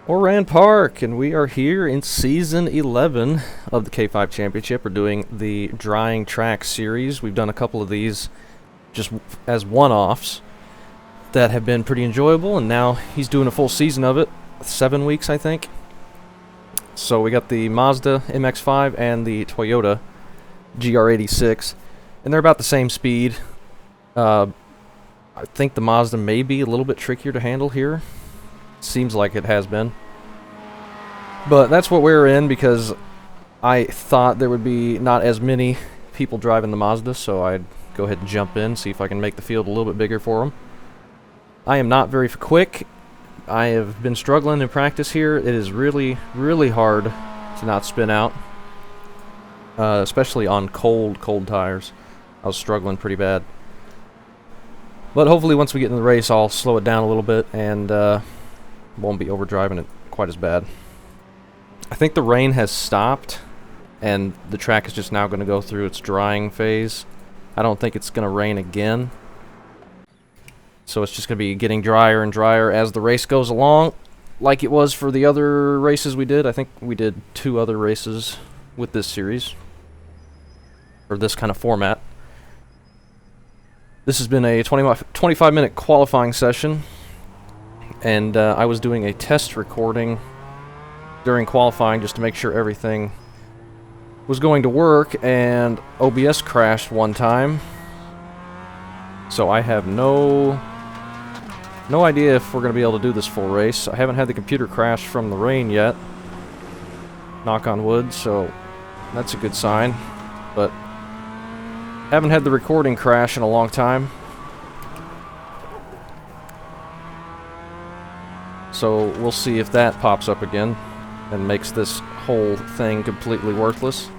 Oran Park, and we are here in Season 11 of the K5 Championship. We're doing the Drying Track series. We've done a couple of these just as one-offs that have been pretty enjoyable, and now he's doing a full season of it. 7 weeks, I think. So we got the Mazda MX-5 and the Toyota GR86, and they're about the same speed. I think the Mazda may be a little bit trickier to handle here. Seems like it has been. But that's what we're in because I thought there would be not as many people driving the Mazda, so I'd go ahead and jump in, see if I can make the field a little bit bigger for them. I am not very quick. I have been struggling in practice here. It is really, really hard to not spin out, especially on cold tires. I was struggling pretty bad. But hopefully once we get in the race, I'll slow it down a little bit and won't be overdriving it quite as bad. I think the rain has stopped, and the track is just now going to go through its drying phase. I don't think it's going to rain again. So it's just going to be getting drier and drier as the race goes along, like it was for the other races we did. I think we did 2 other races with this series, or this kind of format. This has been a 25-minute qualifying session, and I was doing a test recording during qualifying just to make sure everything was going to work, and OBS crashed one time. So I have no idea if we're going to be able to do this full race. I haven't had the computer crash from the rain yet, knock on wood, so that's a good sign. But haven't had the recording crash in a long time. So we'll see if that pops up again and makes this whole thing completely worthless.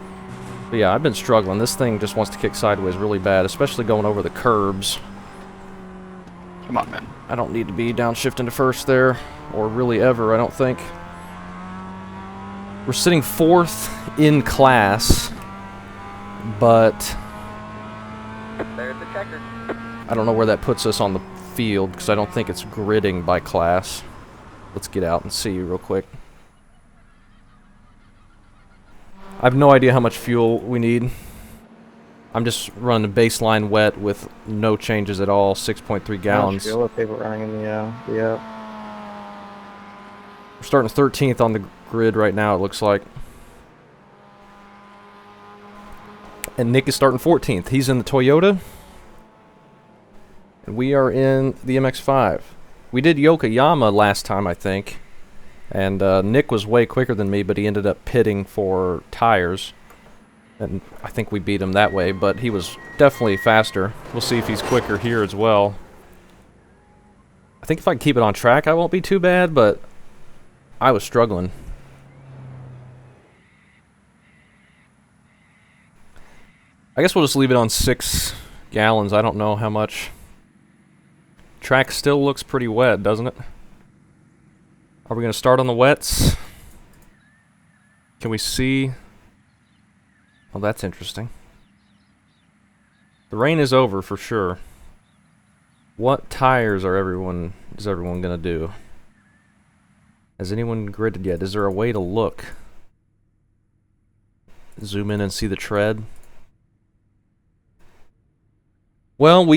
But yeah, I've been struggling. This thing just wants to kick sideways really bad, especially going over the curbs. Come on, man. I don't need to be downshifting to first there, or really ever, I don't think. We're sitting 4th in class, but there's the Checkered. I don't know where that puts us on the field, because I don't think it's gridding by class. Let's get out and see real quick. I have no idea how much fuel we need. I'm just running baseline wet with no changes at all, 6.3 gallons. Fuel if they were running in the We're starting 13th on the grid right now, it looks like. And Nick is starting 14th. He's in the Toyota. And we are in the MX-5. We did Yokoyama last time, I think. And Nick was way quicker than me, but he ended up pitting for tires. And I think we beat him that way, but he was definitely faster. We'll see if he's quicker here as well. I think if I can keep it on track, I won't be too bad, but I was struggling. I guess we'll just leave it on 6 gallons. I don't know how much. Track still looks pretty wet, doesn't it? Are we going to start on the wets? Can we see? Oh, that's interesting. The rain is over for sure. What tires is everyone going to do? Has anyone gridded yet? Is there a way to look? Zoom in and see the tread? Well,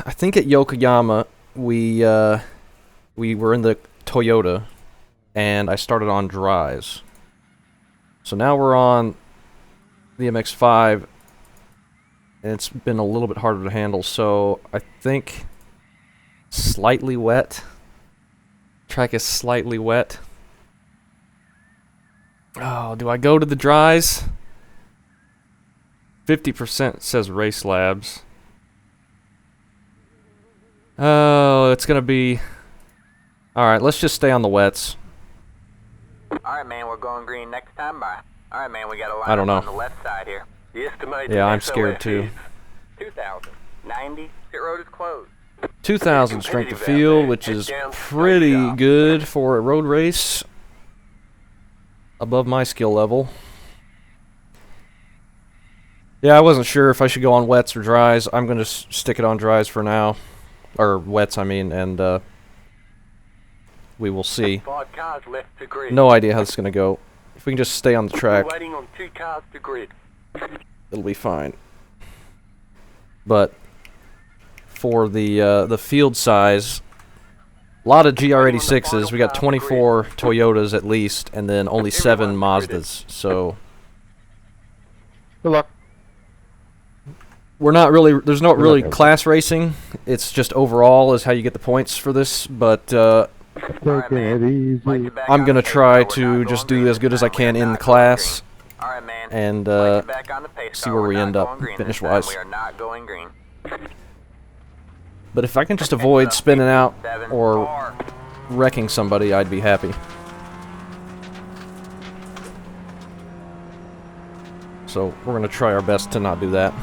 I think at Yokoyama we were in the Toyota, and I started on dries. So now we're on the MX-5, and it's been a little bit harder to handle, so I think slightly wet. Track is slightly wet. Oh, do I go to the dries? 50% says Race Labs. Oh, it's gonna be... Alright, let's just stay on the wets. Alright, man, we're going green next time. Bye. Alright, man, we got a I don't line know. on the left side here. The estimated Yeah, I'm scared too. 2,090. Pit road is closed. 2,000 strength of field, which is pretty good for a road race. Above my skill level. Yeah, I wasn't sure if I should go on wets or dries. I'm going to stick it on dries for now. Or wets, I mean, and we will see. 5 cars left to grid. No idea how this is going to go. If we can just stay on the track, We're waiting on 2 cars to grid. it'll be fine. But for the field size, a lot of GR86s. We got 24 Toyotas at least, and then only 7 Mazdas. So Good luck. we're not really. There's not really class racing. It's just overall is how you get the points for this. But Alright, man. Like you back I'm on gonna the pace try car, we're to not just going do green as good as this I time. can We are in the not going class, green. Alright, man. and Like you back on the pace see car, where we're we not end up going green this finish-wise. time. We are not going green. But if I can just avoid spinning out or wrecking somebody, I'd be happy. So we're gonna try our best to not do that.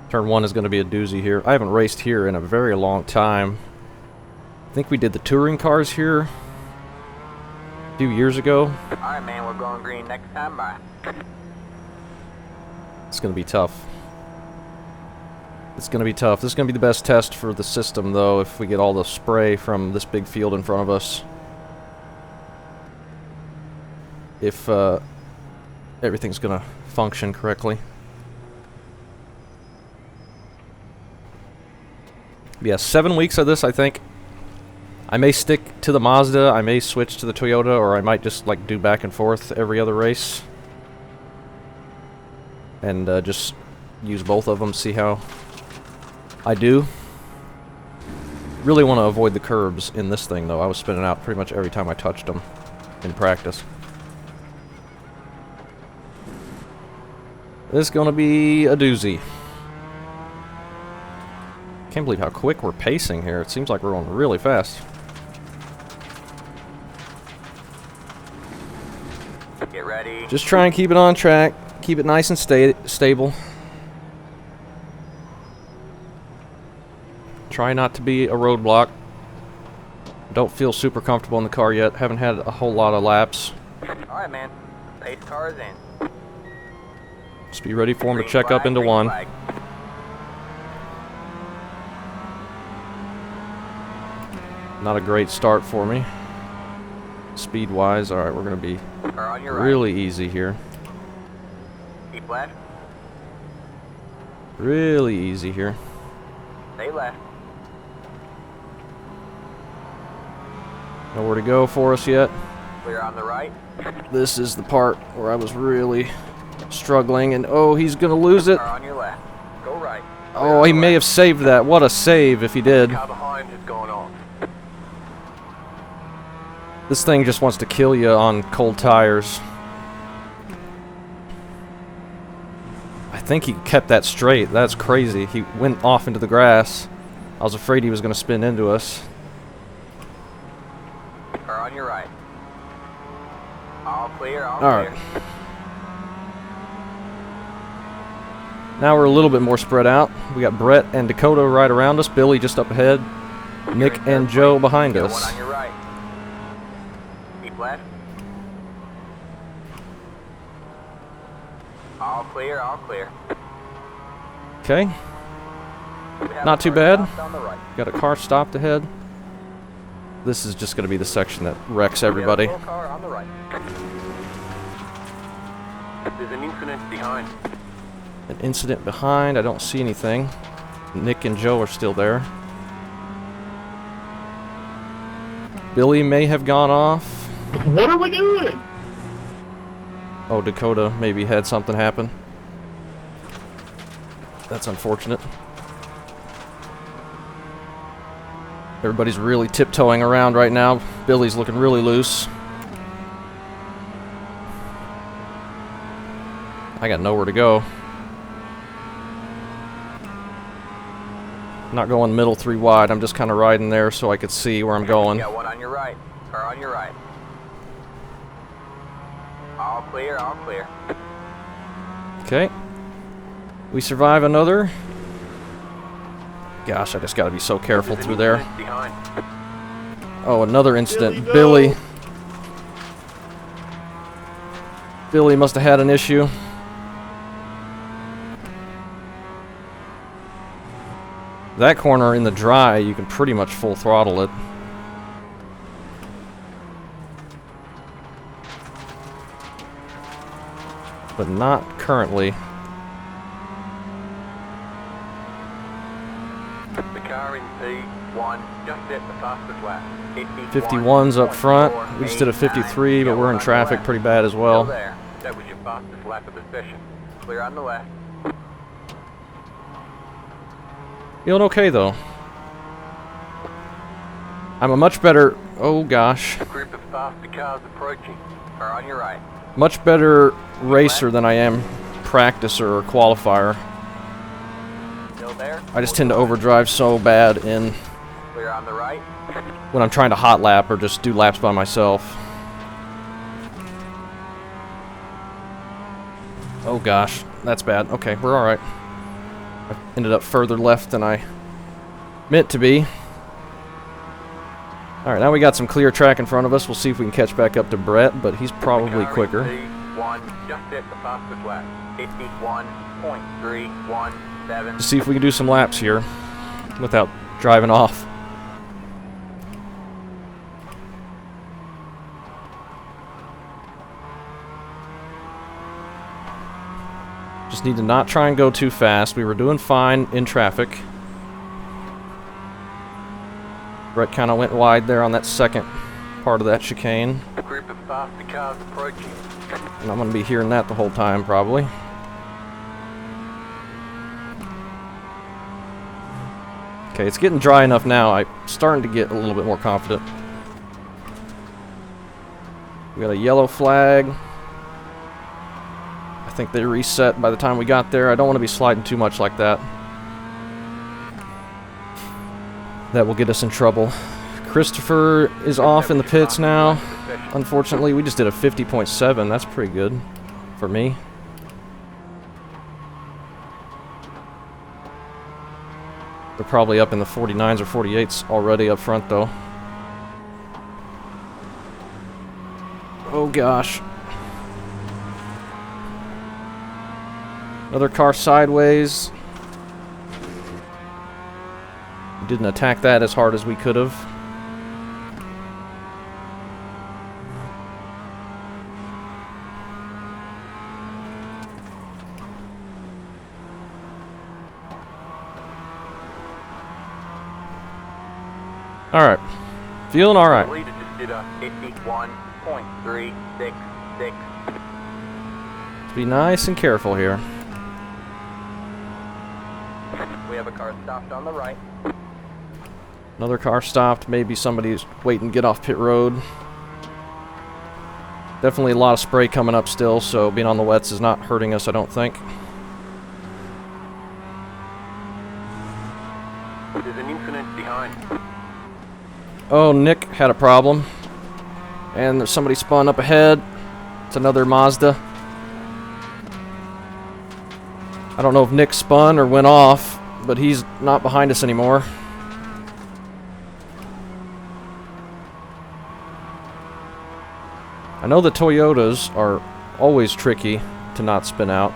Turn 1 is going to be a doozy here. I haven't raced here in a very long time. I think we did the touring cars here a few years ago. Alright, man, we're going green next time. Bye. It's going to be tough. It's going to be tough. This is going to be the best test for the system, though, if we get all the spray from this big field in front of us. If everything's going to function correctly. Yeah, 7 weeks of this, I think. I may stick to the Mazda, I may switch to the Toyota, or I might just like do back and forth every other race. And just use both of them, see how I do. Really want to avoid the curbs in this thing, though. I was spinning out pretty much every time I touched them in practice. This is going to be a doozy. Can't believe how quick we're pacing here. It seems like we're going really fast. Get ready. Just try and keep it on track. Keep it nice and stable. Try not to be a roadblock. Don't feel super comfortable in the car yet. Haven't had a whole lot of laps. Alright, man. Pace car is in. Just be ready for him to Green check up flag, into green 1. flag. Not a great start for me. Speed-wise, alright, we're going to be Car on your right. really easy here. Keep left. Really easy here. Stay left. Nowhere to go for us yet. Clear on the right. This is the part where I was really struggling, and oh, he's going to lose it. Car on your left. Go right. Oh, he may have saved that. What a save if he did. Car behind is going on. This thing just wants to kill you on cold tires. I think he kept that straight. That's crazy. He went off into the grass. I was afraid he was going to spin into us. Car on your right. All clear, all All clear. right. Now we're a little bit more spread out. We got Brett and Dakota right around us. Billy just up ahead. Nick and Joe behind Got us. one on your right. Keep left. All clear, all clear. Okay. We have Not a too car bad. stopped on the right. Got a car stopped ahead. This is just going to be the section that wrecks everybody. We have a full car on the right. There's an incident behind. An incident behind. I don't see anything. Nick and Joe are still there. Billy may have gone off. What are we doing? Oh, Dakota maybe had something happen. That's unfortunate. Everybody's really tiptoeing around right now. Billy's looking really loose. I got nowhere to go. Not going middle 3 wide. I'm just kind of riding there so I could see where I'm going. Got one on your right. Car on your right. All clear, all clear. Okay. We survive another. Gosh, I just got to be so careful There's an through there. incident behind. Oh, another incident. Billy, no. Billy must have had an issue. That corner in the dry, you can pretty much full throttle it. But not currently. The car in P1 just hit the fastest lap. 51's up front. We just did a 53, but we're in traffic pretty bad as well. There. That was your fastest lap of the session. Clear on the left. Feeling okay though. I'm a much better, oh gosh, A group of faster cars approaching. Are on your right. much better racer than I am practicer or qualifier. Still there? I just tend to overdrive so bad in Clear on the right. when I'm trying to hot lap or just do laps by myself. Oh gosh, that's bad. Okay, we're alright. I ended up further left than I meant to be. Alright, now we got some clear track in front of us. We'll see if we can catch back up to Brett, but he's probably quicker. P1 just hit the fastest lap. 51.317. Let's see if we can do some laps here without driving off. Just need to not try and go too fast. We were doing fine in traffic. Brett kind of went wide there on that second part of that chicane. A group of faster cars approaching. And I'm going to be hearing that the whole time, probably. Okay, it's getting dry enough now. I'm starting to get a little bit more confident. We got a yellow flag. I think they reset by the time we got there. I don't want to be sliding too much like that. That will get us in trouble. Christopher is off in the pits now. Unfortunately, we just did a 50.7. That's pretty good for me. They're probably up in the 49s or 48s already up front, though. Oh, gosh. Another car sideways. Didn't attack that as hard as we could have. Alright. Feeling alright. The leader just did a 51.366. Be nice and careful here. We have a car stopped on the right. Another car stopped. Maybe somebody's waiting to get off pit road. Definitely a lot of spray coming up still, so being on the wets is not hurting us, I don't think. There's an incident behind. Oh, Nick had a problem. And there's somebody spun up ahead. It's another Mazda. I don't know if Nick spun or went off, but he's not behind us anymore. I know the Toyotas are always tricky to not spin out.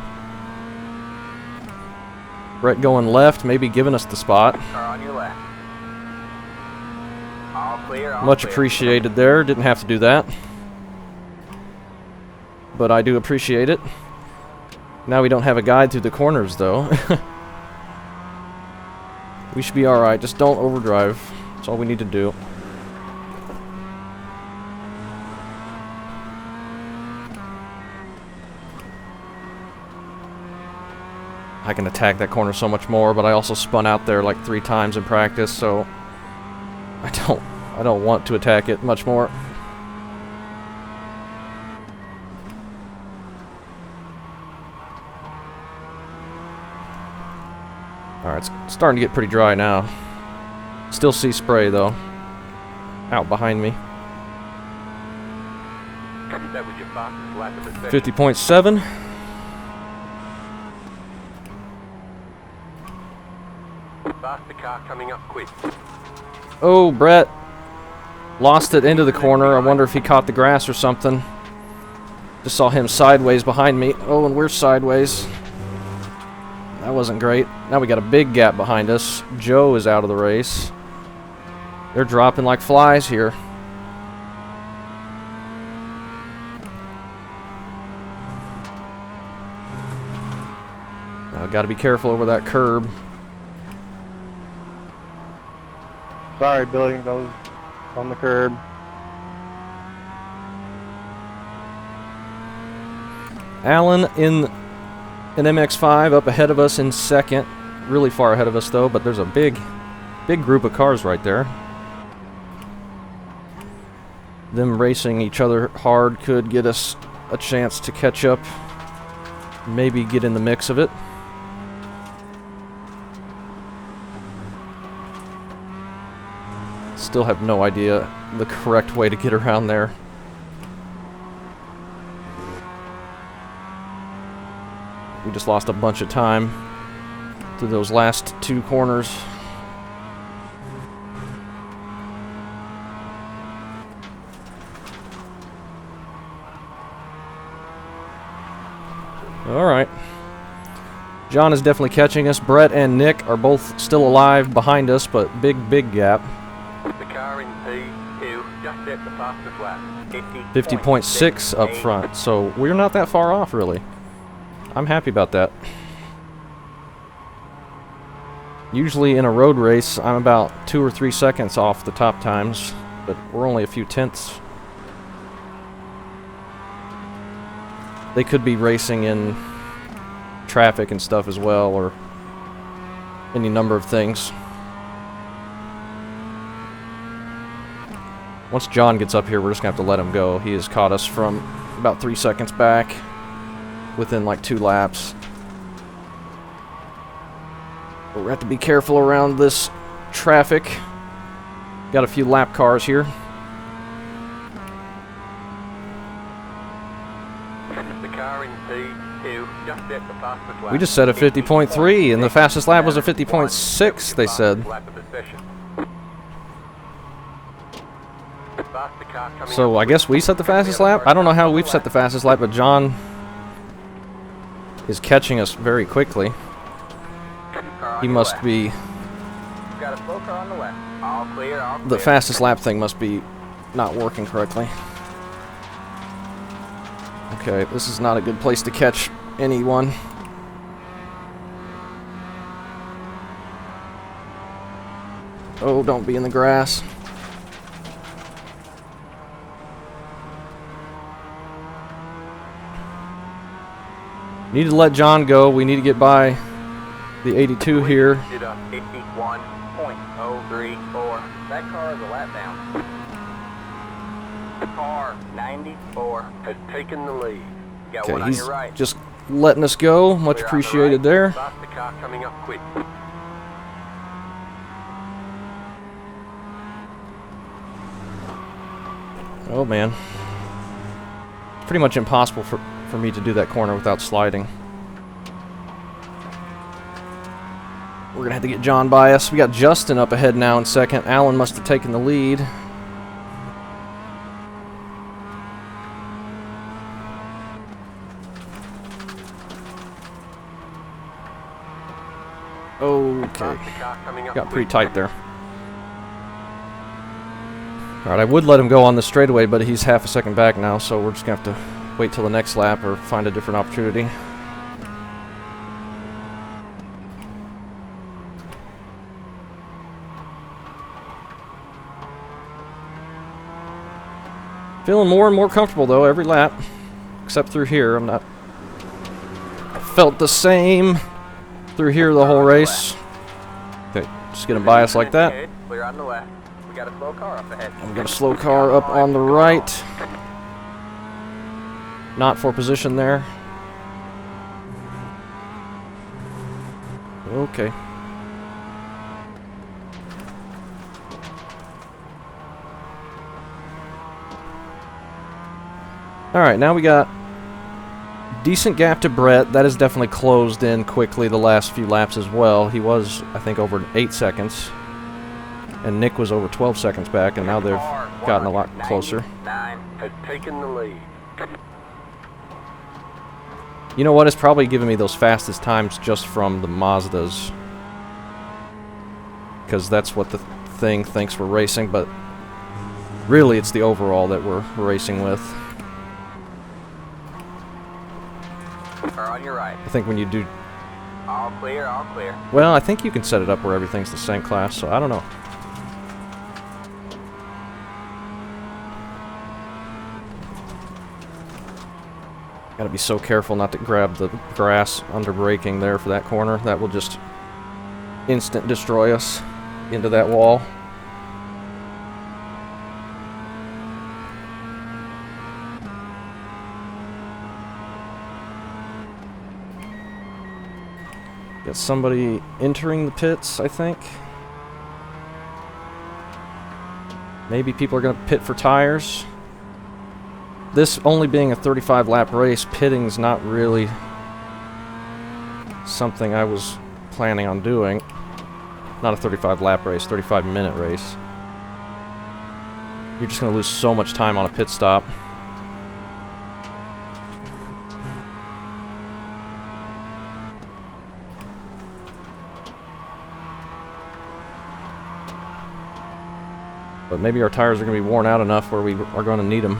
Brett going left, maybe giving us the spot. Car on your left. All clear, all Much clear. appreciated there. Didn't have to do that. But I do appreciate it. Now we don't have a guide through the corners, though. We should be alright. Just don't overdrive. That's all we need to do. I can attack that corner so much more, but I also spun out there like 3 times in practice, so I don't want to attack it much more. Alright, it's starting to get pretty dry now. Still see spray though. Out behind me. That was your fastest lap of the session. 50.7. Faster car coming up quick. Oh, Brett. Lost it into the corner. I wonder if he caught the grass or something. Just saw him sideways behind me. Oh, and we're sideways. That wasn't great. Now we got a big gap behind us. Joe is out of the race. They're dropping like flies here. Got to be careful over that curb. Sorry, Billy. That was on the curb. Alan in an MX-5 up ahead of us in second. Really far ahead of us though, but there's a big group of cars right there. Them racing each other hard could get us a chance to catch up. Maybe get in the mix of it. Still have no idea the correct way to get around there. We just lost a bunch of time through those last two corners. All right. John is definitely catching us. Brett and Nick are both still alive behind us, but big gap. The car in P2 just hit the fastest lap. 50.6 up front, so we're not that far off, really. I'm happy about that. Usually in a road race, I'm about 2 or 3 seconds off the top times, but we're only a few tenths. They could be racing in traffic and stuff as well, or any number of things. Once John gets up here, we're just going to have to let him go. He has caught us from about 3 seconds back within like 2 laps. But we're going to have to be careful around this traffic. Got a few lap cars here. The car in P2 just hit the fastest lap. We just set a 50.3 and the fastest lap was a 50.6, they said. So I guess we set the fastest lap? I don't know how we've set the fastest lap, but John is catching us very quickly. He must be... Got a slow car on the left. All clear, all clear. The fastest lap thing must be not working correctly. Okay, this is not a good place to catch anyone. Oh, don't be in the grass. Need to let John go. We need to get by the 82 here. 81.034. That car is a lap down. Car 94 has taken the lead. Got one Okay, on he's your right. just letting us go. Much Clear on the appreciated right. there. Stop the car coming up quick. Oh man. Pretty much impossible for me to do that corner without sliding. We're gonna have to get John by us. We got Justin up ahead now in second. Alan must have taken the lead. Okay. Got pretty tight there. Alright, I would let him go on the straightaway, but he's half a second back now, so we're just gonna have to wait till the next lap or find a different opportunity. Feeling more and more comfortable though every lap, except through here. I felt the same through here the whole race. Okay, just gonna bias like that. Clear on the left. We got a slow car up ahead. We got a slow car up on the right. Not for position there. Okay. Alright, now we got decent gap to Brett. That is definitely closed in quickly the last few laps as well. He was, I think, over 8 seconds. And Nick was over 12 seconds back, and now they've gotten a lot closer. Has taken the lead. You know what? It's probably giving me those fastest times just from the Mazdas. Because that's what the thing thinks we're racing, but really it's the overall that we're racing with. Or on your right. I think when you do... All clear, all clear. Well, I think you can set it up where everything's the same class, so I don't know. Gotta be so careful not to grab the grass under braking there for that corner. That will just instant destroy us into that wall. Got somebody entering the pits, I think. Maybe people are going to pit for tires. This only being a 35 lap race, pitting's not really something I was planning on doing. Not a 35 lap race, 35 minute race. You're just going to lose so much time on a pit stop. But maybe our tires are going to be worn out enough where we are going to need them.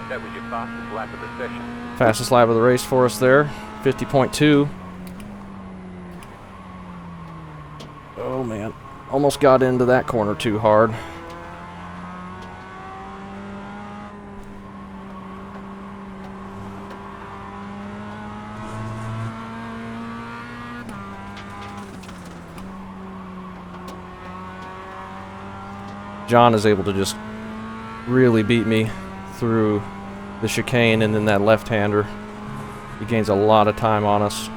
That was your fastest lap of the session. Fastest lap of the race for us there, 50.2. Oh man, almost got into that corner too hard. John is able to just really beat me through the chicane and then that left-hander. He gains a lot of time on us.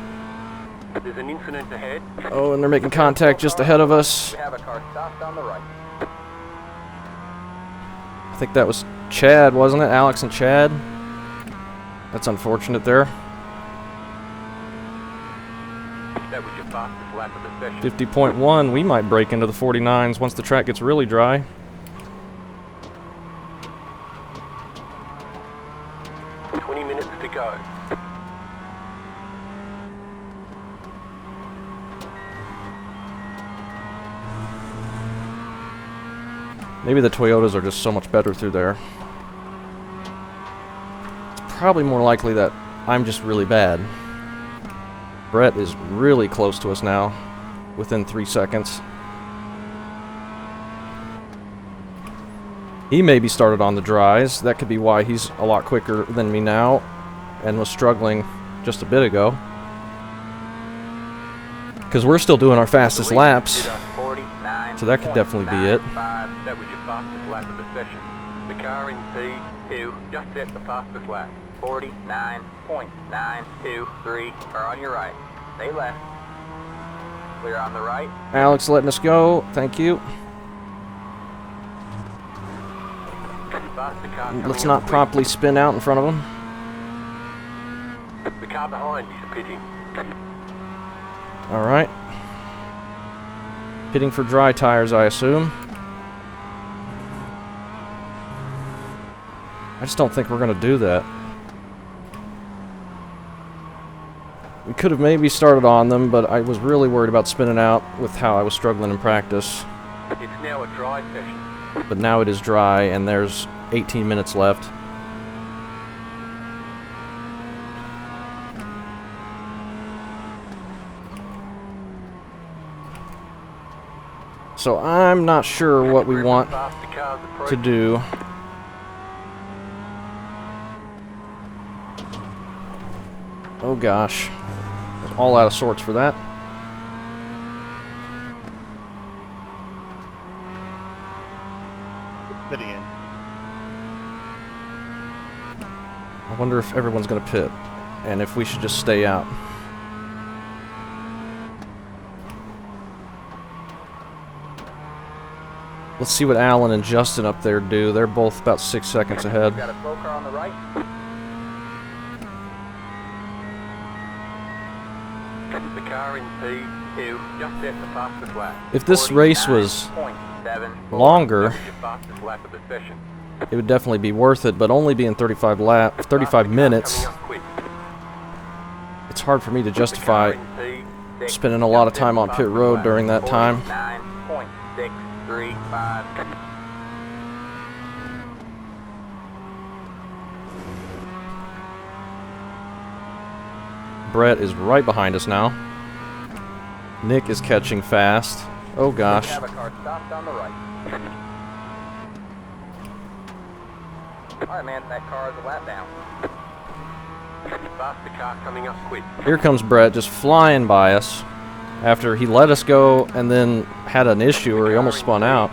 There's an incident ahead. Oh, and they're making contact just ahead of us. We have a car stopped on the right. I think that was Chad, wasn't it? Alex and Chad. That's unfortunate there. That was your fastest lap of the session. 50.1. We might break into the 49s once the track gets really dry. To go. Maybe the Toyotas are just so much better through there. It's probably more likely that I'm just really bad. Brett is really close to us now, within 3 seconds. He maybe started on the dries. That could be why he's a lot quicker than me now and was struggling just a bit ago. Because we're still doing our fastest laps. So that could definitely be it. That was your fastest lap of the session. The car in P2 just set the fastest lap. 49.923 are on your right. Stay left. Clear on the right. Alex letting us go. Thank you. Let's not promptly spin out in front of him. The car behind is pitting. Alright. Pitting for dry tires, I assume. I just don't think we're going to do that. We could have maybe started on them, but I was really worried about spinning out with how I was struggling in practice. It's now a dry session. But now it is dry, and there's 18 minutes left. So I'm not sure what we want to do. Oh gosh. All out of sorts for that. I wonder if everyone's going to pit, and if we should just stay out. Let's see what Alan and Justin up there do. They're both about 6 seconds ahead. Got a slow car on the right. The car in P2 just set the fastest lap. If this race was longer, it would definitely be worth it, but only being 35 minutes, it's hard for me to justify spending a lot of time on pit road during that time. 49.635. Brett is right behind us now. Nick is catching fast. Oh gosh. Have a car stopped on the right. Alright man, that car is a lap down. Stop the car coming up quick. Here comes Brett just flying by us after he let us go and then had an issue where he almost spun out.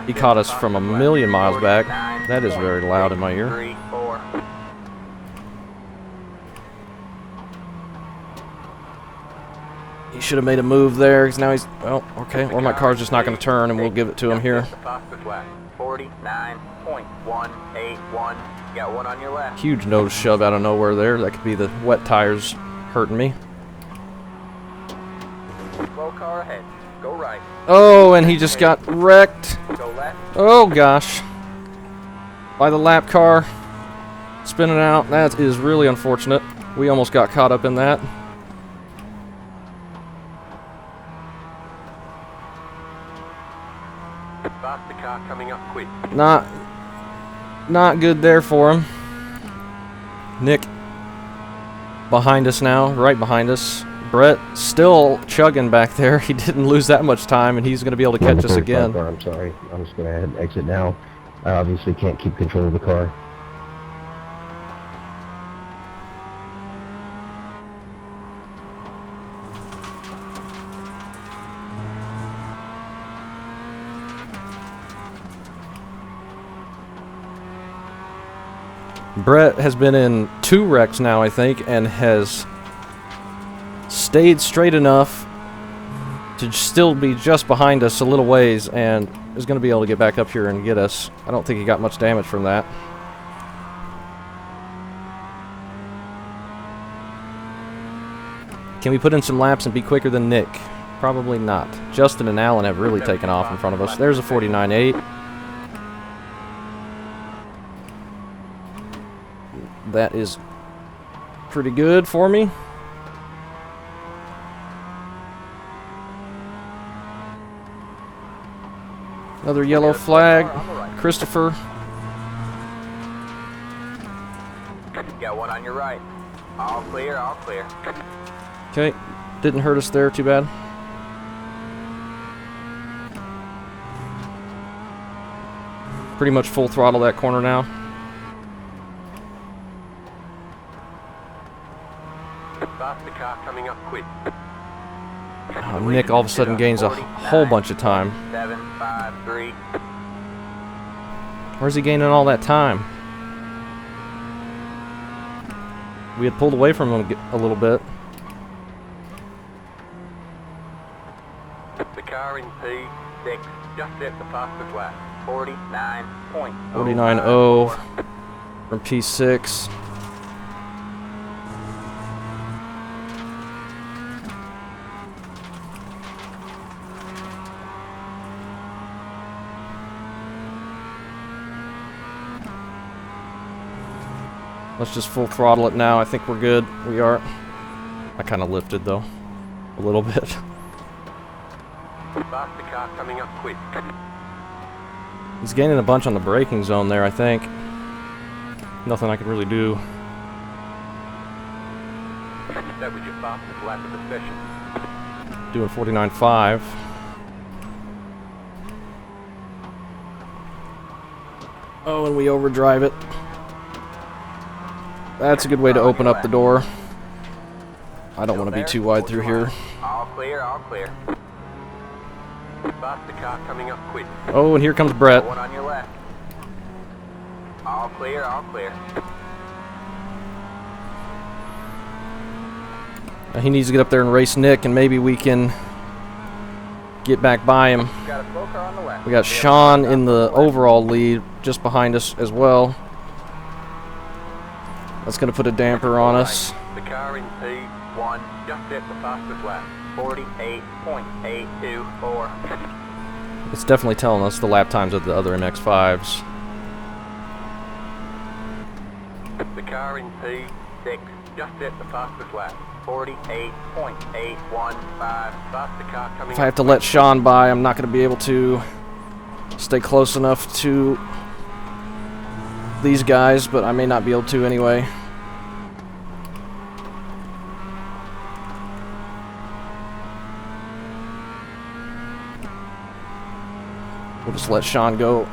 He caught us from a million miles back. That is very loud in my ear. 3, 4. He should have made a move there, because now he's... Oh, okay. Or my car's just not going to turn, and we'll give it to him here. 49.181. Got one on your left. Huge nose shove out of nowhere there. That could be the wet tires hurting me. Slow car ahead. Go right. Oh, and he just got wrecked. Go left. Oh, gosh. By the lap car. Spinning out. That is really unfortunate. We almost got caught up in that. Stop the car coming up quick. Not good there for him. Nick behind us now, right behind us. Brett still chugging back there. He didn't lose that much time, and he's going to be able to catch us again. I'm sorry. I'm just going to head and exit now. I obviously can't keep control of the car. Brett has been in 2 wrecks now, I think, and has stayed straight enough to still be just behind us a little ways, and is going to be able to get back up here and get us. I don't think he got much damage from that. Can we put in some laps and be quicker than Nick? Probably not. Justin and Alan have really taken off in front of us. There's a 49.8. That is pretty good for me. Another yellow flag. Christopher. Got one on your right. All clear, all clear. Okay, didn't hurt us there too bad. Pretty much full throttle that corner now. Stop the car coming up quick. Oh, Nick all of a sudden gains a whole bunch of time. 753. Where's he gaining all that time? We had pulled away from him a little bit. The car in P6 just hit the fastest lap. 49.0. 49.0 from P6. Let's just full throttle it now. I think we're good. We are. I kind of lifted though, a little bit. Stop the car coming up quick. He's gaining a bunch on the braking zone there, I think. Nothing I can really do. That was your fastest lap of the session. Doing 49.5. Oh, and we overdrive it. That's a good way to open up the door. I don't want to be too wide through here. All clear, all clear. Stop the car coming up quick. Oh, and here comes Brett. One on your left. All clear, all clear. He needs to get up there and race Nick, and maybe we can get back by him. Got a slow car on the left. We got Sean in the overall lead just behind us as well. That's going to put a damper on us. The car in P1 just hit the fastest lap. 48.824. It's definitely telling us the lap times of the other MX-5s. car in P6 just set the fastest lap. 48.815. Faster car coming If I have to let Sean by, I'm not going to be able to stay close enough to these guys, but I may not be able to anyway. We'll just let Sean go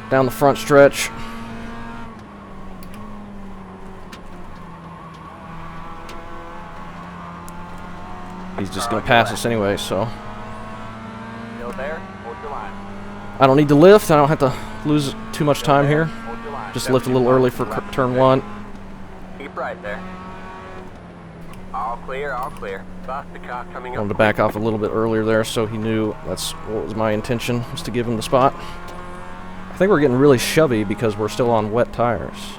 down the front stretch. He's just going to pass us anyway, so Still there? Hold your line. I don't need to lift. I don't have to lose too much time here. Hold your line. Just lift a little early for turn 1. Keep right there. All clear, all clear. Faster car coming I up. wanted to back off a little bit earlier there so he knew that's what was my intention, was to give him the spot. I think we're getting really shovey because we're still on wet tires.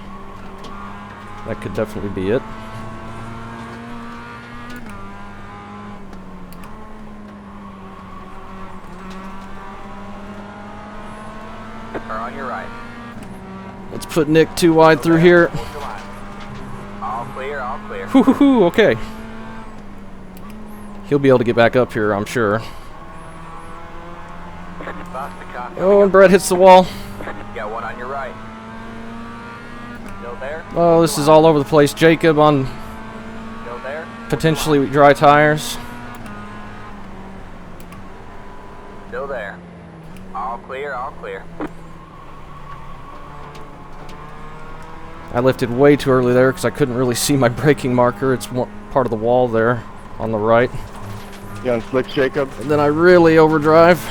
That could definitely be it. Or on your right. Let's put Nick too wide through here. Hold your line. All clear, all clear. Hoo hoo hoo, okay. He'll be able to get back up here, I'm sure. Faster car coming Oh, and up. Brett hits the wall. Got one on your right. Still there? Oh, this is all over the place. Jacob on Still there? potentially dry tires. Still there. All clear, all clear. I lifted way too early there because I couldn't really see my braking marker. It's part of the wall there on the right. You on slicks, Jacob? And then I really overdrive.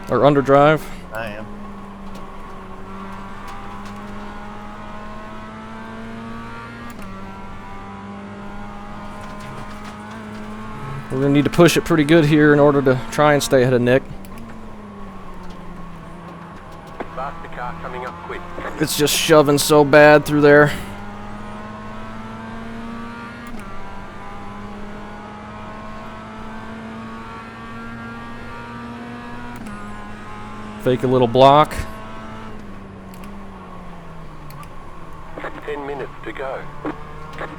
Or underdrive. I am. We're going to need to push it pretty good here in order to try and stay ahead of Nick. Faster car coming up quick. It's just shoving so bad through there. Fake a little block. 10 minutes to go.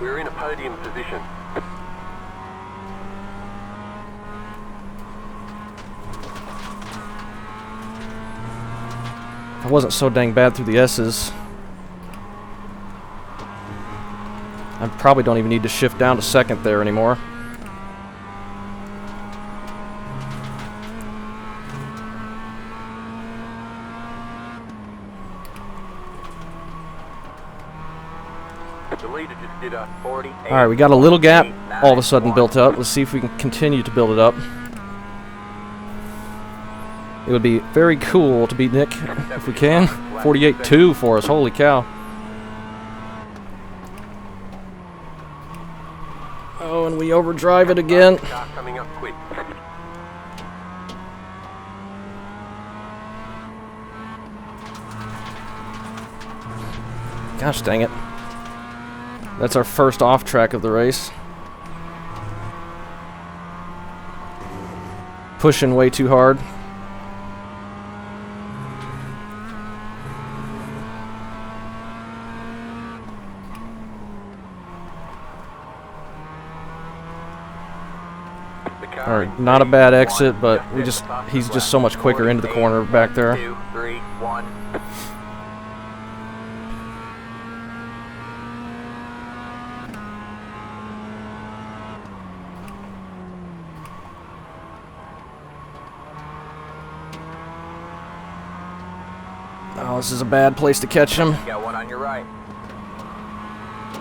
We're in a podium position. If I wasn't so dang bad through the S's, I probably don't even need to shift down to second there anymore. The leader just did a 48. Alright, we got a little gap all of a sudden built up. Let's see if we can continue to build it up. It would be very cool to beat Nick if we can. 48-2 for us, holy cow. Oh, and we overdrive it again. Car coming up quick. Gosh dang it. That's our first off track of the race. Pushing way too hard. Alright, not a bad exit, but he's just so much quicker into the corner back there. 2, 3, 1. Oh, this is a bad place to catch him. Got one on your right.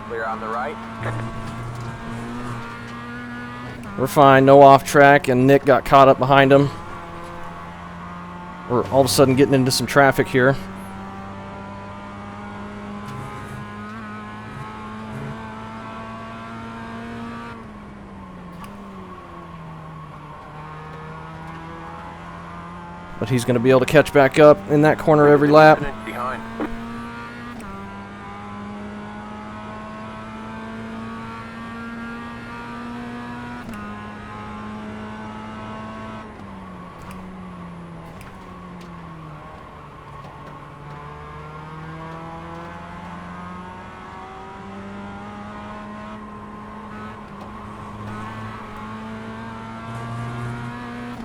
Clear on the right. We're fine, no off track, and Nick got caught up behind him. We're all of a sudden getting into some traffic here. But he's going to be able to catch back up in that corner every lap. Behind.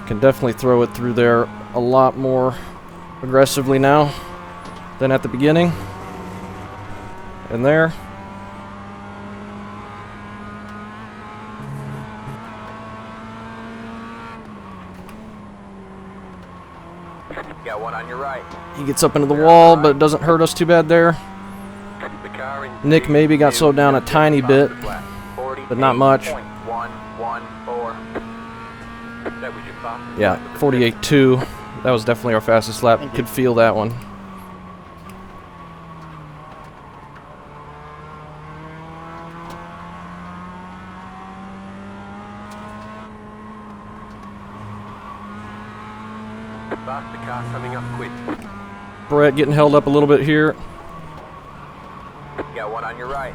Can definitely throw it through there a lot more aggressively now than at the beginning. And there. Got one on your right. He gets up into the wall, but it doesn't hurt us too bad there. The car in Nick maybe got slowed down a tiny bit, but not much. 48.114. That was your fastest Yeah, lap of the 48.2. That was definitely our fastest lap. Thank you. Could feel that one. session. Faster car coming up quick. Brett getting held up a little bit here. Got one on your right.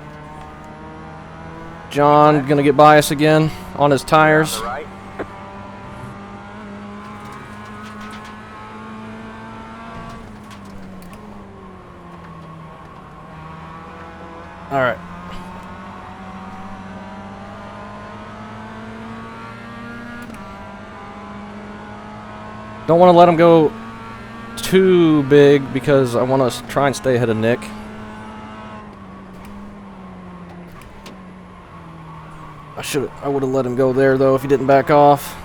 John gonna get by us again on his tires. On the right. All right. Don't want to let him go too big because I want to try and stay ahead of Nick. I would have let him go there though if he didn't back off.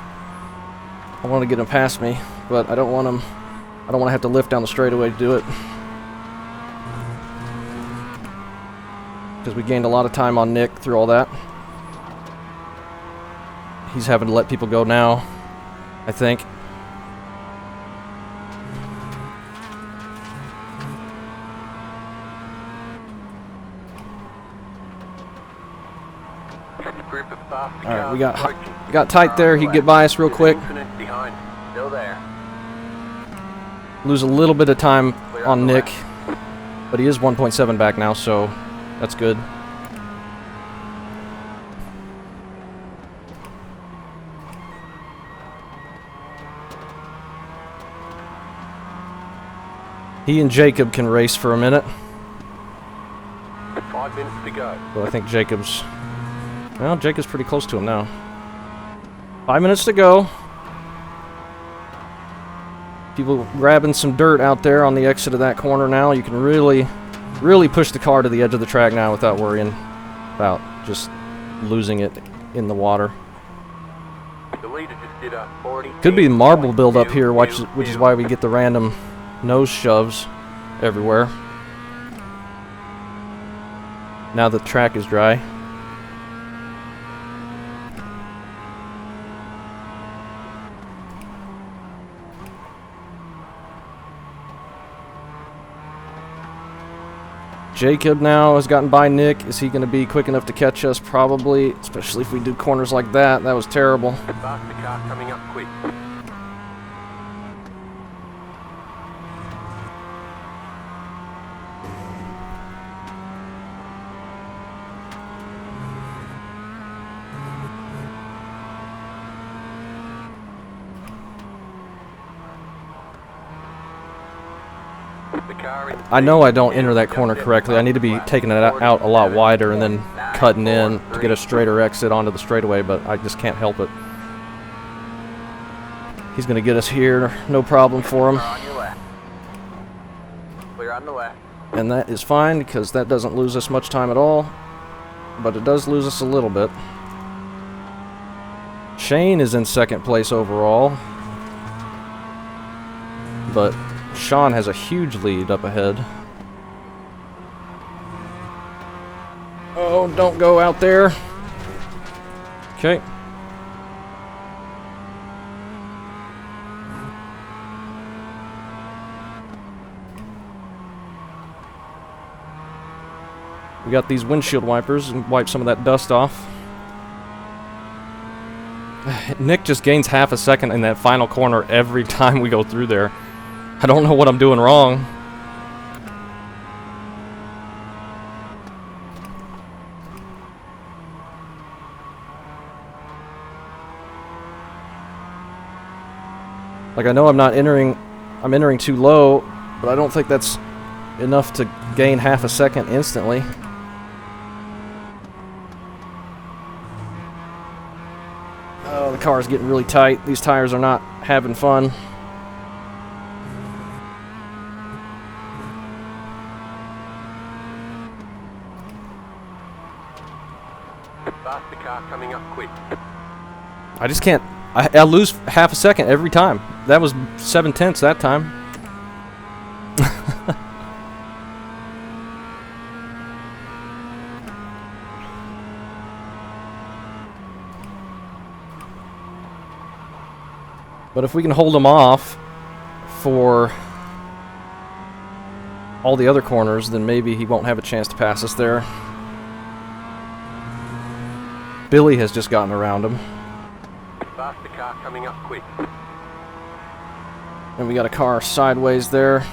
I want to get him past me, but I don't want him. I don't want to have to lift down the straightaway to do it. Because we gained a lot of time on Nick through all that. He's having to let people go now, I think. Group of faster All right, cars we approaching. got tight there. He could get by us real quick. Infinite behind. Still there. Lose a little bit of time Clear on the Nick, left. but he is 1.7 back now, so that's good. He and Jacob can race for a minute. 5 minutes to go. Well, I think Jacob's... Well, Jacob's pretty close to him now. 5 minutes to go. People grabbing some dirt out there on the exit of that corner now. You can really push the car to the edge of the track now without worrying about just losing it in the water. The leader just did a 40. Could be marble buildup here, which is why we get the random nose shoves everywhere. Now the track is dry. Jacob now has gotten by Nick. Is he going to be quick enough to catch us? Probably, especially if we do corners like that. That was terrible. Faster car coming up quick. The car in I know I don't enter that corner correctly. I need to be taking it out a lot wider and then cutting in to get a straighter exit onto the straightaway, but I just can't help it. He's going to get us here, no problem for him. Clear on your left. Clear on the left. And that is fine because that doesn't lose us much time at all, but it does lose us a little bit. Shane is in second place overall, but Sean has a huge lead up ahead. Oh, don't go out there. Okay. We got these windshield wipers and wipe some of that dust off. Nick just gains half a second in that final corner every time we go through there. I don't know what I'm doing wrong. Like, I know I'm entering too low, but I don't think that's enough to gain half a second instantly. Oh, the car is getting really tight. These tires are not having fun. Faster car coming up quick. I just can't. I lose half a second every time. That was 7/10 that time. But if we can hold him off for all the other corners, then maybe he won't have a chance to pass us there. Billy has just gotten around him. Faster car coming up quick. And we got a car sideways there.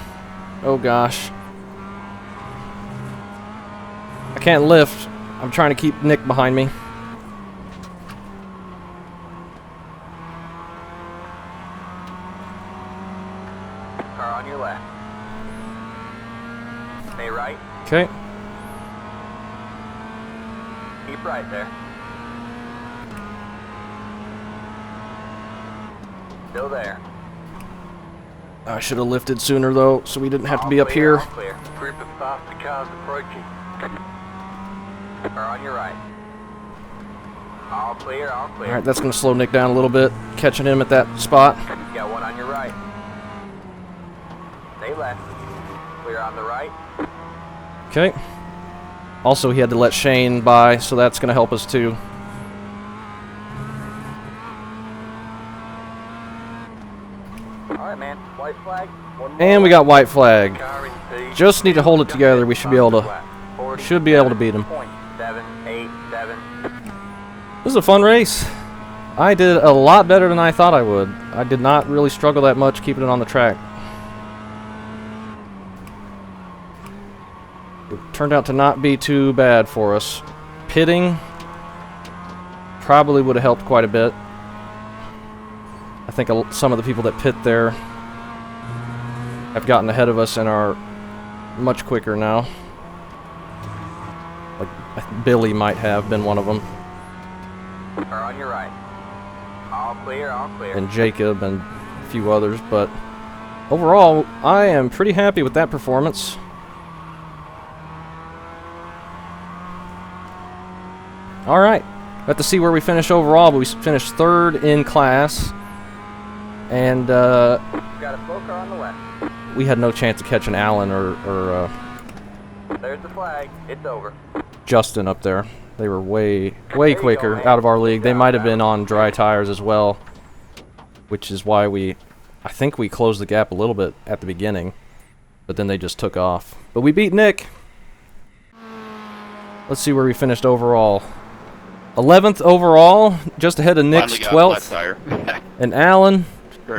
Oh gosh. I can't lift. I'm trying to keep Nick behind me. Car on your left. Stay right. Okay. Keep right there. Still there. I should have lifted sooner though, so we didn't have to be All up clear, here. all clear. Group of faster cars approaching. Car on your right. All clear, all clear. Alright, that's going to slow Nick down a little bit, catching him at that spot. Got one on your right. Stay left. Clear on the right. Okay. Also, he had to let Shane by, so that's going to help us too. Alright, man. White flag. One more And we got white flag. car in P. Just need to hold it together. We should be able to beat him. 0.787. This is a fun race. I did a lot better than I thought I would. I did not really struggle that much keeping it on the track. It turned out to not be too bad for us. Pitting probably would have helped quite a bit. I think some of the people that pit there have gotten ahead of us and are much quicker now. Like Billy might have been one of them. Car on your right. All clear, all clear. And Jacob and a few others, but overall, I am pretty happy with that performance. Alright, got to see where we finished overall, but we finished third in class. And Got a slow car on the left. we had no chance of catching Alan or There's the flag. It's over. Justin up there. They were way quicker out of our league. They might have been on dry tires as well, which is why I think we closed the gap a little bit at the beginning, but then they just took off. But we beat Nick. Let's see where we finished overall. 11th overall, just ahead of Nick's 12th. And Alan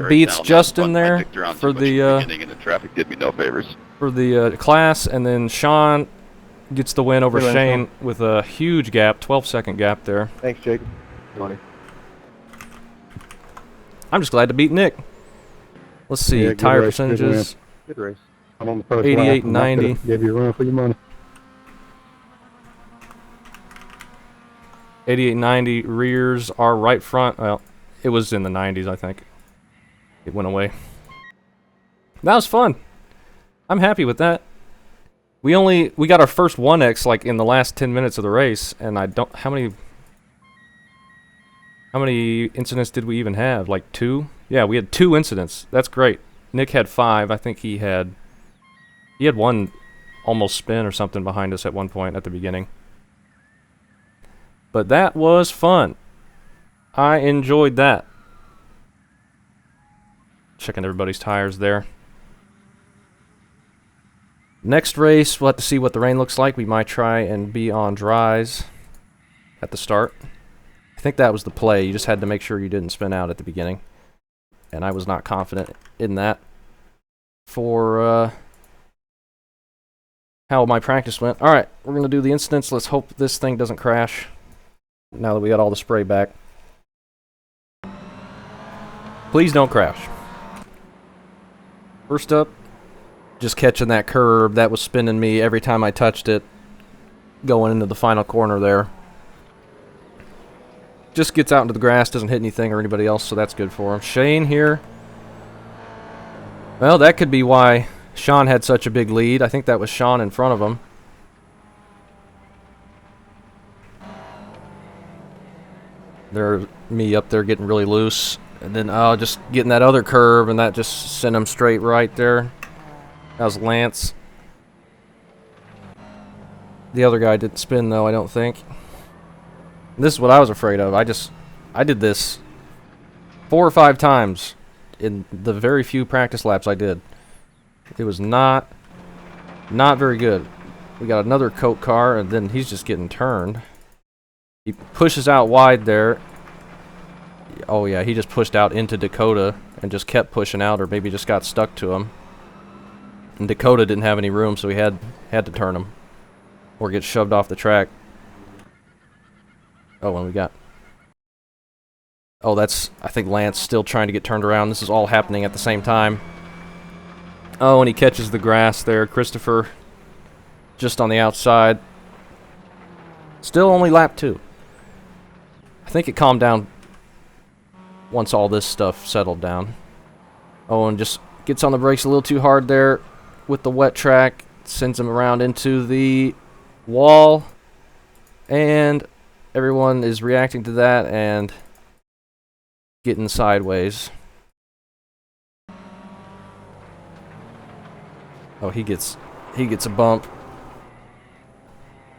beats Justin there for the traffic did me no favors. for the class, and then Sean gets the win over Good win, Shane with a huge gap, 12-second gap there. Thanks, Jacob. I'm just glad to beat Nick. Let's see, Yeah, good tire race, good win. percentages. Good race. I'm on the first 88 lap. I'm not gonna 90. Give you a run for your money. 88-90 rears our right front. Well, it was in the 90s, I think. It went away. That was fun. I'm happy with that. We got our first 1X like in the last 10 minutes of the race, and I don't how many incidents did we even have? Like 2? Yeah, we had 2 incidents. That's great. Nick had 5. I think he had one almost spin or something behind us at one point at the beginning. But that was fun. I enjoyed that. Checking everybody's tires there. Next race, we'll have to see what the rain looks like. We might try and be on dries at the start. I think that was the play. You just had to make sure you didn't spin out at the beginning. And I was not confident in that for how my practice went. Alright, we're going to do the incidents. Let's hope this thing doesn't crash now that we got all the spray back. Please don't crash. First up, just catching that curb. That was spinning me every time I touched it going into the final corner there. Just gets out into the grass, doesn't hit anything or anybody else, so that's good for him. Shane here. Well, that could be why Sean had such a big lead. I think that was Sean in front of him. There's me up there getting really loose. And then just getting that other curve, and that just sent him straight right there. That was Lance. The other guy didn't spin, though, I don't think. This is what I was afraid of. I did this 4 or 5 times in the very few practice laps I did. It was not very good. We got another Coke car, and then he's just getting turned. He pushes out wide there. Oh yeah, he just pushed out into Dakota and just kept pushing out, or maybe just got stuck to him. And Dakota didn't have any room, so he had to turn him or get shoved off the track. Oh, and we got... Oh, that's... I think Lance still trying to get turned around. This is all happening at the same time. Oh, and he catches the grass there. Christopher just on the outside. Still only lap 2. I think it calmed down once all this stuff settled down. Oh, and just gets on the brakes a little too hard there with the wet track. Sends him around into the wall. And everyone is reacting to that and getting sideways. Oh, he gets a bump.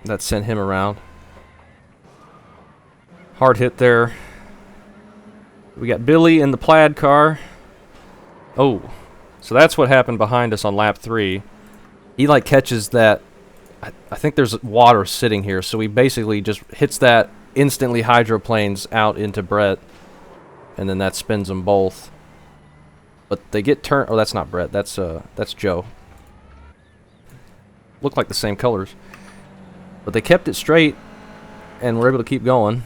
That sent him around. Hard hit there. We got Billy in the plaid car. Oh, so that's what happened behind us on lap 3. He like catches that. I think there's water sitting here, so he basically just hits that, instantly hydroplanes out into Brett, and then that spins them both. But they get turned. Oh, that's not Brett. That's Joe. Look like the same colors. But they kept it straight and were able to keep going.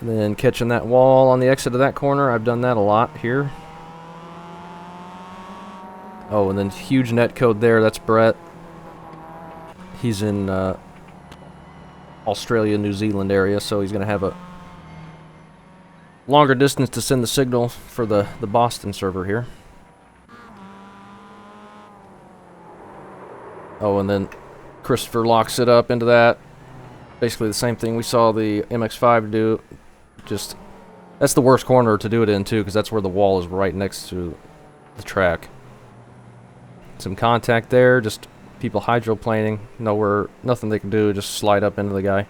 And then catching that wall on the exit of that corner. I've done that a lot here. Oh, and then huge net code there. That's Brett. He's in Australia, New Zealand area, so he's going to have a longer distance to send the signal for the Boston server here. Oh, and then Christopher locks it up into that. Basically the same thing we saw the MX-5 do. Just, that's the worst corner to do it in, too, because that's where the wall is right next to the track. Some contact there, just people hydroplaning. Nothing they can do, just slide up into the guy.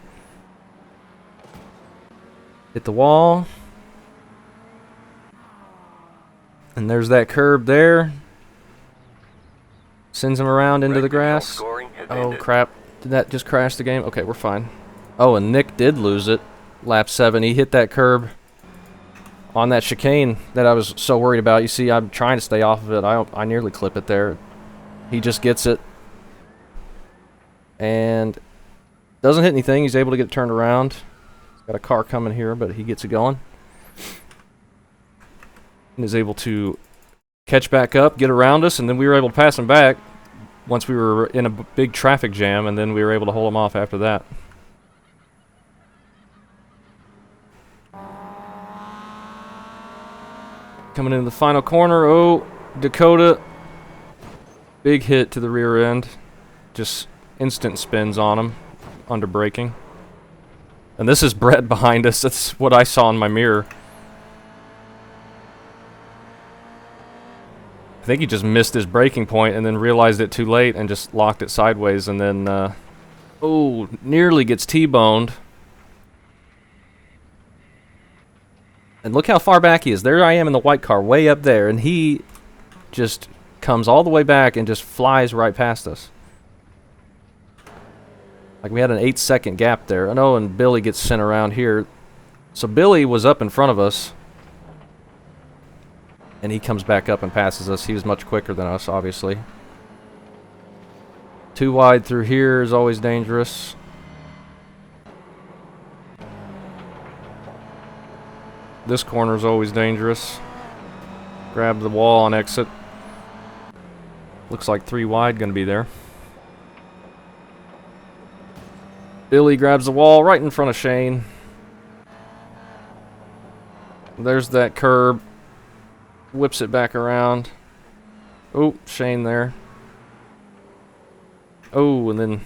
Hit the wall. And there's that curb there. Sends him around into the grass. Oh, crap. Did that just crash the game? Okay, we're fine. Oh, and Nick did lose it. Lap 7. He hit that curb on that chicane that I was so worried about. You see, I'm trying to stay off of it. I nearly clip it there. He just gets it. And doesn't hit anything. He's able to get it turned around. He's got a car coming here, but he gets it going. And is able to catch back up, get around us, and then we were able to pass him back once we were in a big traffic jam, and then we were able to hold him off after that. Coming into the final corner. Oh, Dakota. Big hit to the rear end. Just instant spins on him under braking. And this is Brett behind us. That's what I saw in my mirror. I think he just missed his braking point and then realized it too late and just locked it sideways, and then oh, nearly gets T-boned. And look how far back he is. There I am in the white car, way up there, and he just comes all the way back and just flies right past us. Like we had an 8-second gap there. Oh, and Billy gets sent around here. So Billy was up in front of us, and he comes back up and passes us. He was much quicker than us, obviously. Too wide through here is always dangerous. This corner is always dangerous. Grab the wall on exit. Looks like 3 wide going to be there. Billy grabs the wall right in front of Shane. There's that curb. Whips it back around. Oh, Shane there. Oh, and then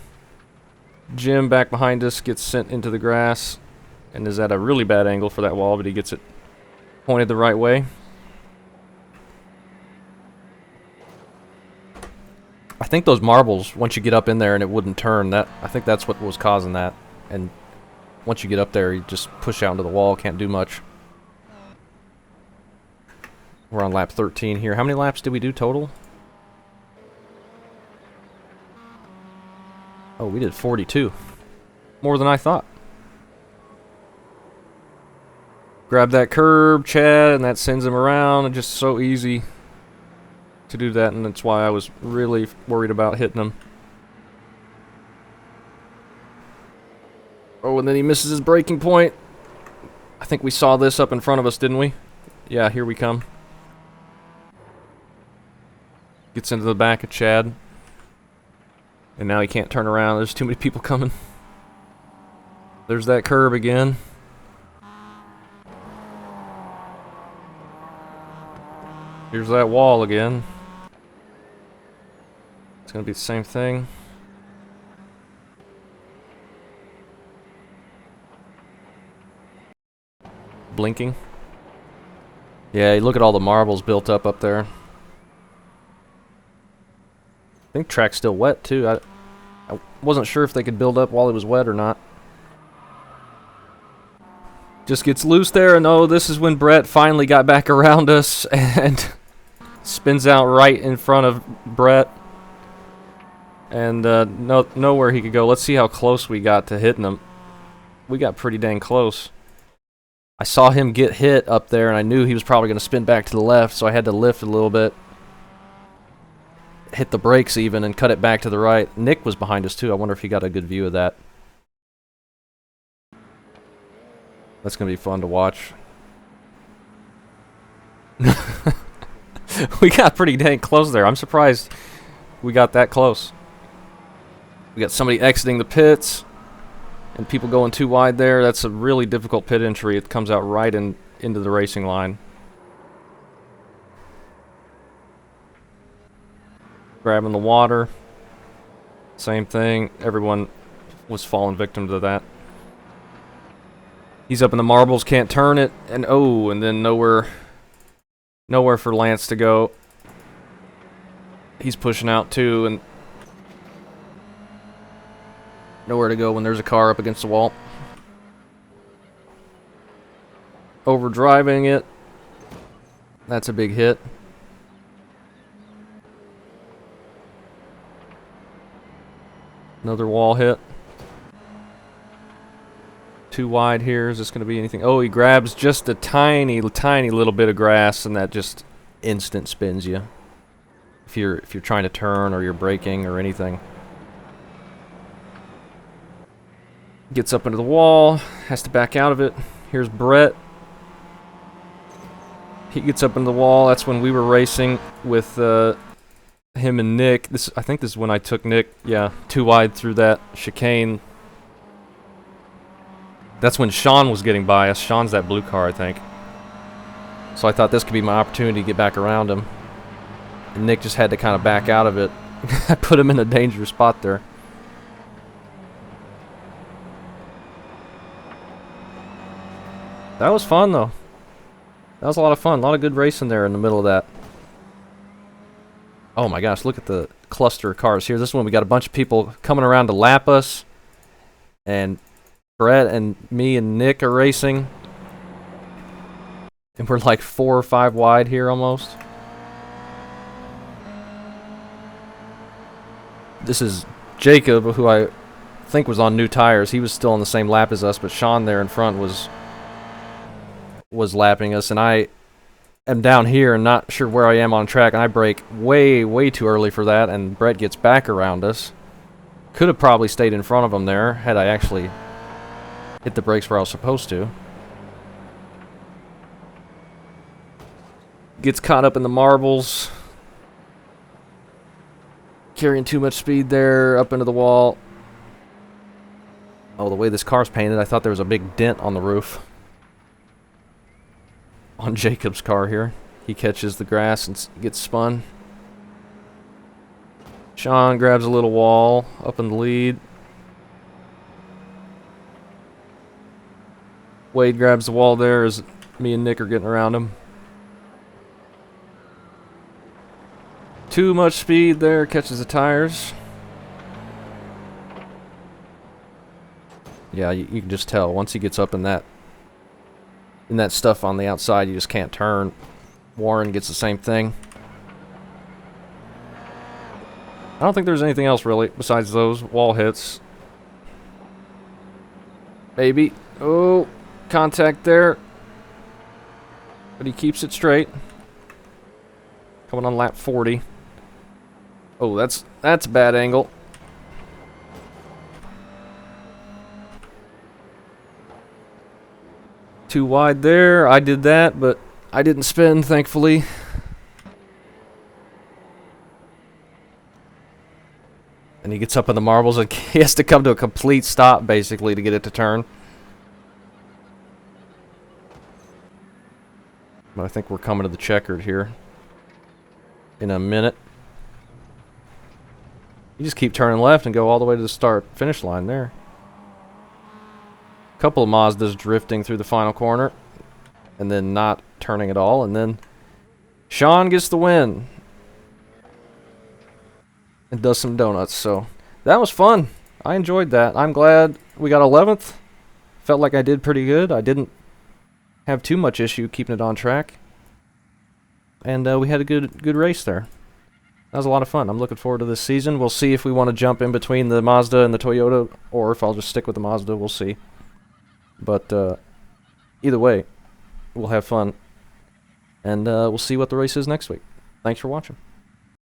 Jim back behind us gets sent into the grass and is at a really bad angle for that wall, but he gets it pointed the right way. I think those marbles, once you get up in there and it wouldn't turn, I think that's what was causing that. And once you get up there, you just push out into the wall, can't do much. We're on lap 13 here. How many laps did we do total? Oh, we did 42. More than I thought. Grab that curb, Chad, and that sends him around. And just so easy to do that, and that's why I was really worried about hitting him. Oh, and then he misses his braking point. I think we saw this up in front of us, didn't we? Yeah, here we come. Gets into the back of Chad. And now he can't turn around. There's too many people coming. There's that curb again. Here's that wall again. It's gonna be the same thing. Blinking. Yeah, look at all the marbles built up there. I think track's still wet too. I wasn't sure if they could build up while it was wet or not. Just gets loose there, and oh, this is when Brett finally got back around us and spins out right in front of Brett. And nowhere he could go. Let's see how close we got to hitting him. We got pretty dang close. I saw him get hit up there, and I knew he was probably going to spin back to the left, so I had to lift a little bit. Hit the brakes even and cut it back to the right. Nick was behind us too. I wonder if he got a good view of that. That's going to be fun to watch. We got pretty dang close there. I'm surprised we got that close. We got somebody exiting the pits and people going too wide there. That's a really difficult pit entry. It comes out right into the racing line. Grabbing the water. Same thing. Everyone was falling victim to that. He's up in the marbles, can't turn it, and oh, and then nowhere for Lance to go. He's pushing out too, and nowhere to go when there's a car up against the wall. Overdriving it. That's a big hit. Another wall hit. Too wide here. Is this going to be anything? Oh, he grabs just a tiny little bit of grass, and that just instant spins you. If you're trying to turn or you're braking or anything. Gets up into the wall, has to back out of it. Here's Brett. He gets up into the wall. That's when we were racing with him and Nick. I think this is when I took Nick, yeah, too wide through that chicane. That's when Sean was getting by us. Sean's that blue car, I think. So I thought this could be my opportunity to get back around him. And Nick just had to kind of back out of it. I put him in a dangerous spot there. That was fun, though. That was a lot of fun. A lot of good racing there in the middle of that. Oh my gosh, look at the cluster of cars here. This is when we got a bunch of people coming around to lap us. And Brett and me and Nick are racing. And we're like 4 or 5 wide here almost. This is Jacob, who I think was on new tires. He was still on the same lap as us, but Sean there in front was lapping us, and I am down here and not sure where I am on track, and I brake way too early for that, and Brett gets back around us. Could have probably stayed in front of him there had I actually hit the brakes where I was supposed to. Gets caught up in the marbles. Carrying too much speed there, up into the wall. Oh, the way this car's painted, I thought there was a big dent on the roof. On Jacob's car here. He catches the grass and gets spun. Sean grabs a little wall up in the lead. Wade grabs the wall there as me and Nick are getting around him. Too much speed there, catches the tires. Yeah, you can just tell once he gets up in that stuff on the outside, you just can't turn. Warren gets the same thing. I don't think there's anything else really besides those wall hits. Maybe. Oh, contact there. But he keeps it straight. Coming on lap 40. Oh, that's a bad angle. Too wide there. I did that, but I didn't spin, thankfully. And he gets up in the marbles and he has to come to a complete stop, basically, to get it to turn. But I think we're coming to the checkered here in a minute. You just keep turning left and go all the way to the finish line there. Couple of Mazdas drifting through the final corner and then not turning at all, and then Sean gets the win and does some donuts. So that was fun. I enjoyed that. I'm glad we got 11th. Felt like I did pretty good. I didn't have too much issue keeping it on track, and we had a good race there. That was a lot of fun. I'm looking forward to this season. We'll see if we want to jump in between the Mazda and the Toyota, or if I'll just stick with the Mazda. We'll see. But either way, we'll have fun. And we'll see what the race is next week. Thanks for watching.